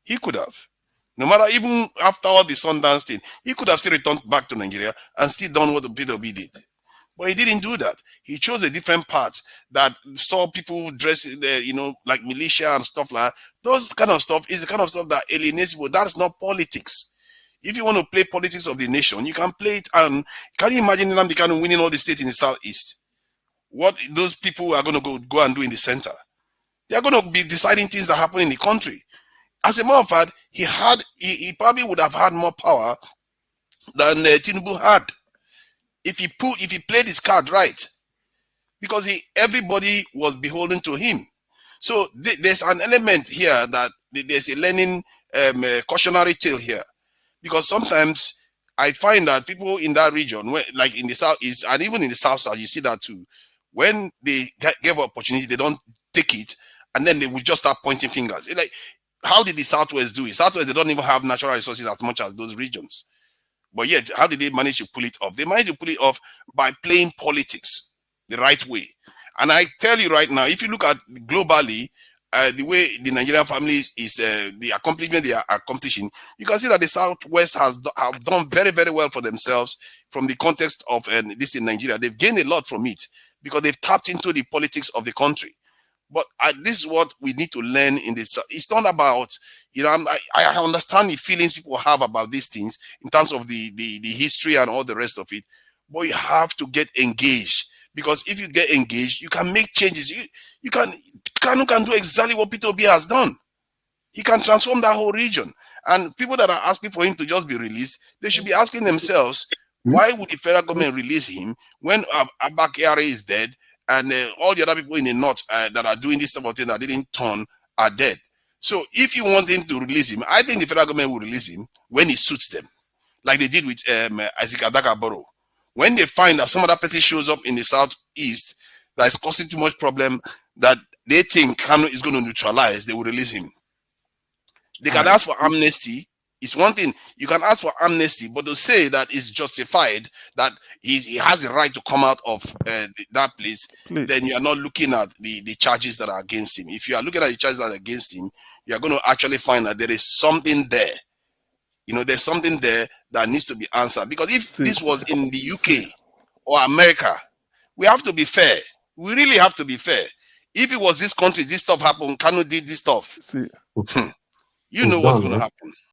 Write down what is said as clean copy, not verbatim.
He could have. No matter, even after all the Sundance thing, he could have still returned back to Nigeria and still done what the Peter Obi did. But he didn't do that. He chose a different path that saw people dress, like militia and stuff like that. Those kind of stuff is the kind of stuff that alienates people. That's not politics. If you want to play politics of the nation, you can play it. And can you imagine Nnamdi Kanu winning all the states in the southeast? What those people are going to go and do in the center? They are going to be deciding things that happen in the country. As a matter of fact, he probably would have had more power than Tinubu had if he played his card right, because everybody was beholden to him. So there's an element here that there's a learning cautionary tale here, because sometimes I find that people in that region, like in the southeast and even in the south, you see that too. When they give opportunity, they don't take it, and then they will just start pointing fingers. It's like, how did the southwest do it? Southwest, they don't even have natural resources as much as those regions. But yet, how did they manage to pull it off? They managed to pull it off by playing politics the right way. And I tell you right now, if you look at globally, the way the Nigerian families is the accomplishment they are accomplishing, you can see that the Southwest have done very, very well for themselves from the context of this in Nigeria. They've gained a lot from it because they've tapped into the politics of the country. But this is what we need to learn in this. It's not about, I understand the feelings people have about these things in terms of the history and all the rest of it. But you have to get engaged, because if you get engaged, you can make changes. Kanu can do exactly what Peter Obi has done. He can transform that whole region. And people that are asking for him to just be released, they should be asking themselves, why would the federal government release him when Abakari is dead? And all the other people in the north that are doing this type of thing that didn't turn are dead. So if you want him to release him, I think the federal government will release him when it suits them, like they did with Isaac Adakaboro. When they find that some other person shows up in the southeast that is causing too much problem that they think Kanu is going to neutralize, they will release him. They can ask for amnesty. It's one thing, you can ask for amnesty, but to say that it's justified, that he has a right to come out of that place, then you are not looking at the charges that are against him. If you are looking at the charges that are against him, you are going to actually find that there is something there. There's something there that needs to be answered. Because if this was in the UK or America, we have to be fair. We really have to be fair. If it was this country, this stuff happened, Kanu did this stuff, you know what's going to happen.